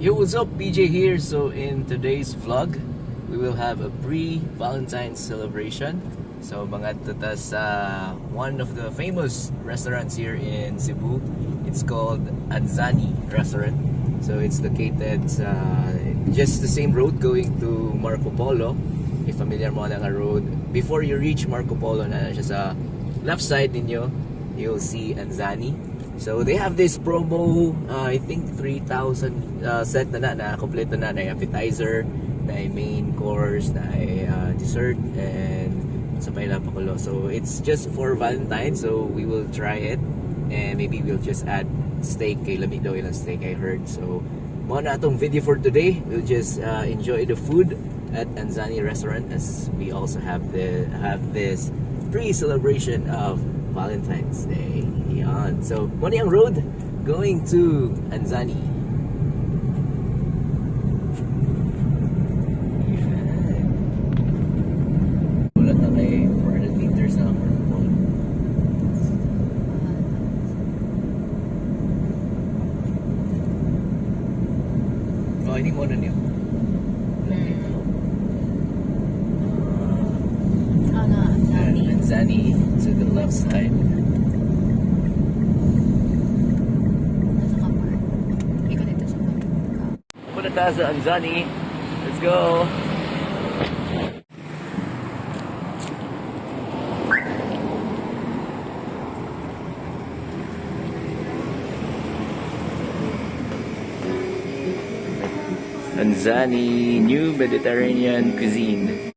Yo, what's up? Peejay here. So in today's vlog, we will have a pre-Valentine's celebration. So bangat ta sa one of the famous restaurants here in Cebu. It's called Anzani restaurant. So it's located just the same road going to Marco Polo. If familiar mo na nga road, before you reach Marco Polo na siya sa left side ninyo, you'll see Anzani. So they have this promo, I think 3,000 set na kompleto na appetizer, na main course, na dessert, and sabay lang pakulo. So it's just for Valentine's, so we will try it, and maybe we'll just add steak. Kay lamig daw ilang steak, I heard. So mo na itong video for today. We'll just enjoy the food at Anzani restaurant, as we also have this pre-celebration of Valentine's Day. Yan. So, muna yung road going to Anzani. Ulat na kay 400 meters na ako. Oh, hindi mo na niyo. Anzani to the left side. Punta tayo sa Anzani. Let's go! Anzani New Mediterranean Cuisine.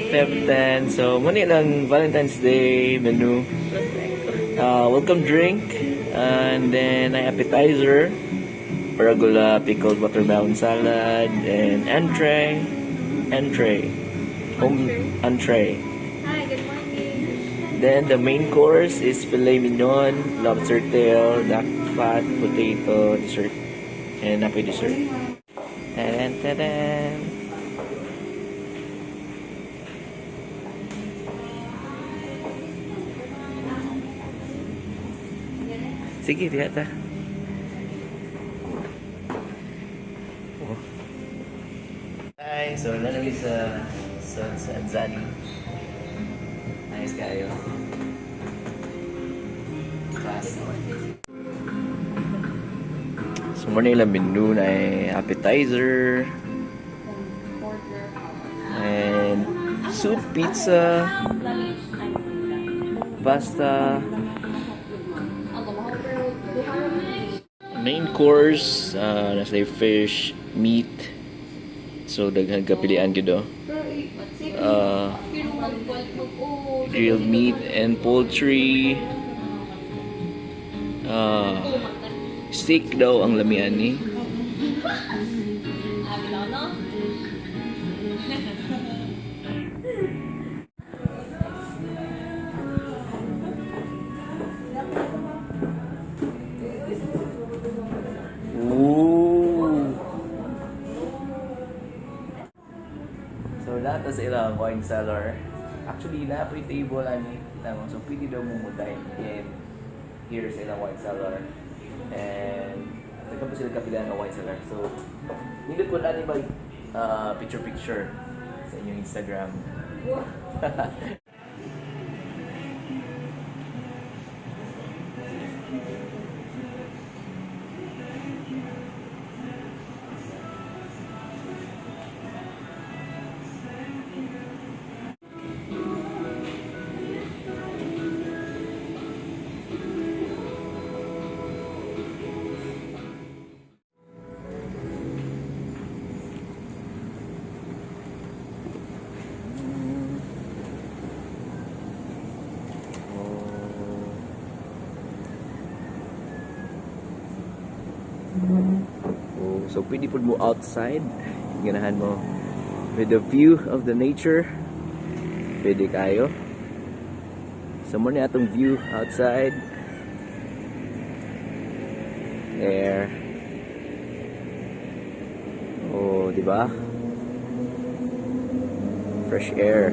Feb 10. So, muna lang Valentine's Day menu. Welcome drink, and then an appetizer, paragola pickled watermelon salad, and entree. Entree. Hi, good morning. Then the main course is filet mignon, lobster tail, duck fat, potato, dessert, and napoy dessert. Tadan. Sige, lihat ta. Oh. Hi, so nalami sa Anzani. Nice kayo. Class. So muna ilang menu na appetizer and soup, pizza, pasta. Main course, nasa fish, meat. So daghan kapilian gyud. Grilled meat and poultry. Steak daw ang lamian ni. So lahat sa ilang wine cellar. Actually, na-free table ani namo. So pwede daw mo dine in here sa ilang wine cellar. And nagkapa sila kapilan ng wine cellar. So nindot ko ani mag picture sa inyong Instagram. Oh, so pwede po mo outside, ganahan mo with the view of the nature, pwede kayo. So muna atong view outside there. Oh, di ba? fresh air.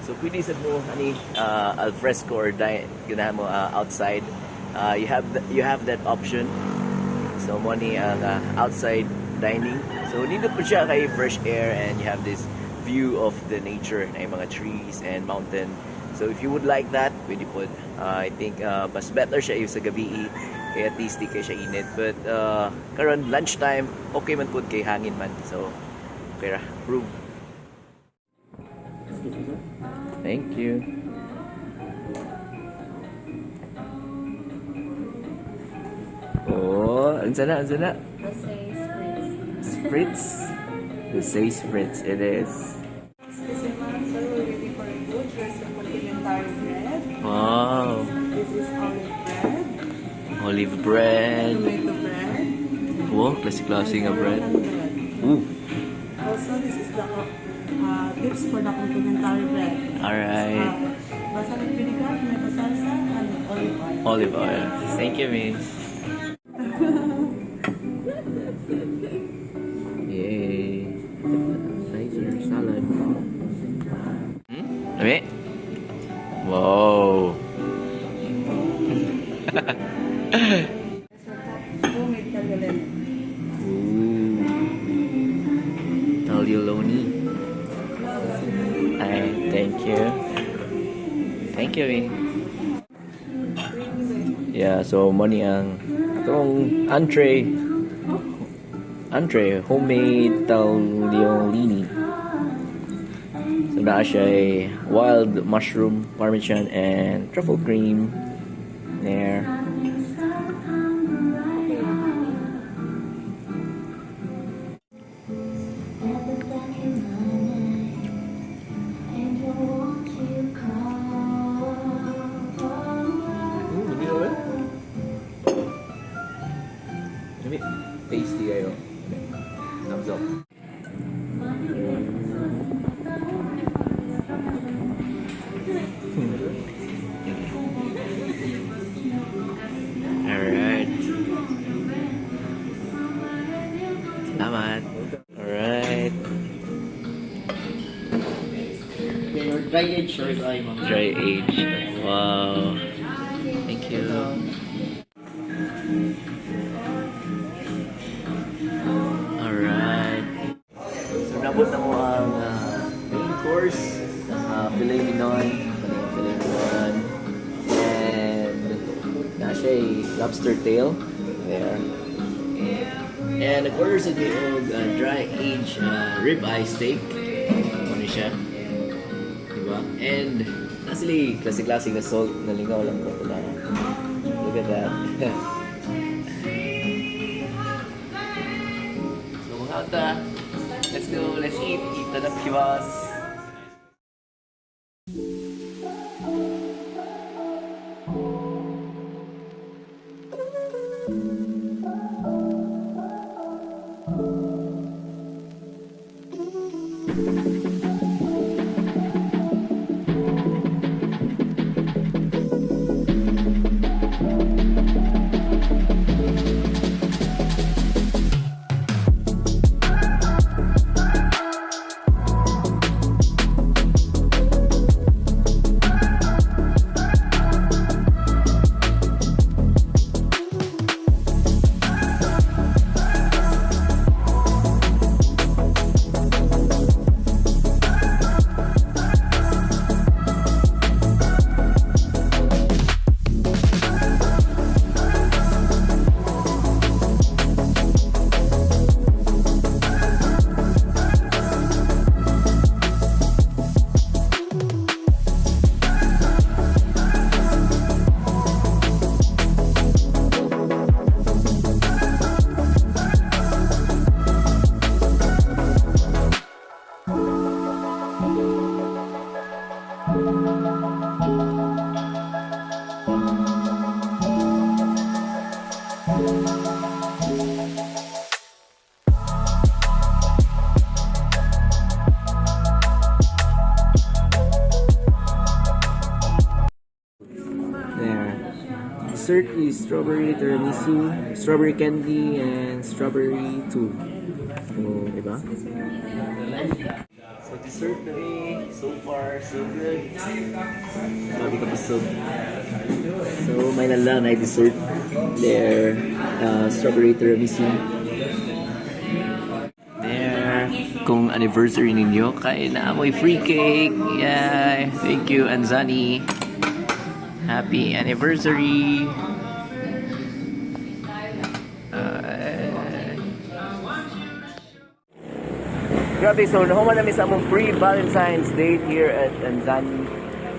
So pwede sa mo ani al fresco or ganahan mo outside. You have that option. So mo ni ang outside dining. So dito po siya kay fresh air and you have this view of the nature na mga trees and mountain. So if you would like that, pwede po. I think mas better siya yung sa gabi kaya at least di kay siya init. But karon lunchtime, okay man po kay hangin man. So okay ra, approve. Thank you. Oh, Anzana. Spritz. The say Spritz, it is. This is ready for food. There's a complimentary bread. Wow. This is Olive bread. tomato bread, Wow, classic nga bread. and bread. Ooh. Also, this is the tips for the complimentary bread. Alright. Balsamic vinegar, tomato salsa, and olive oil. Olive oil. Thank you, miss. Yay. Appetizer salad. Lami? Wow. Homemade tagliolini. Ooh. Tagliolini. Ay, thank you. Thank you, eh. Yeah, so money ang itong entree, homemade tagliolini. So na siya ay wild mushroom, parmesan, and truffle cream. There. Tasty kayo. Thumbs up. Alright. Salamat. Alright. Dry age or dry mo? Dry age. Wow. Thank you. Alright. So nabot na mo ang main course. Filet mignon. And na siya ay lobster tail. There. And nag-order sa og dry age ribeye steak. Ano siya? Diba? And actually, classic na salt na lingaw lang ko na. Look at that. So mga ata, let's go, let's eat. Itadakimasu. Dessert is strawberry tiramisu, strawberry candy, and strawberry too. So, diba? So dessert kami, so far so good. Sabi ka pa so. So may lang na dessert there, strawberry tiramisu. There, kung anniversary ninyo, kain na amoy free cake. Yeah, thank you Anzani. Happy anniversary. Grabe, so nahuman namin sa among pre-Valentine's date here at Anzani.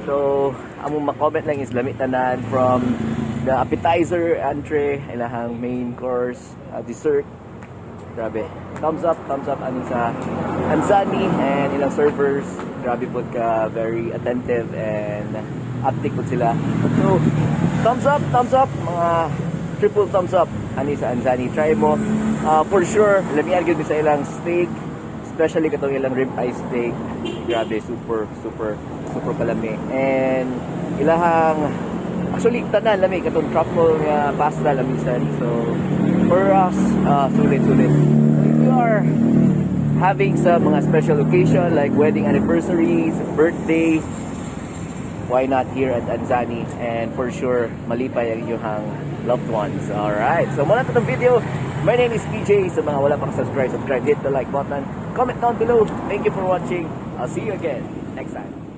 So, among makomment lang is lamit tanan from the appetizer, entree, ilahang main course, dessert. Grabe. Thumbs up ani sa Anzani and ilang servers. Grabe po ka, very attentive and active po sila. So, thumbs up, mga triple thumbs up ani sa Anzani. Try mo. For sure, lami argue sa ilang steak. Especially katong ilang rib eye steak. Grabe, super kalami. And ilahang actually tanan lami katong truffle nga pasta lamisan. So for us, sulit. If you are having some mga special occasion like wedding anniversaries, birthday, why not here at Anzani? And for sure, malipay ang inyong loved ones. Alright, so muna itong video. My name is Peejay. Sa mga wala pang subscribe, hit the like button. Comment down below. Thank you for watching. I'll see you again next time.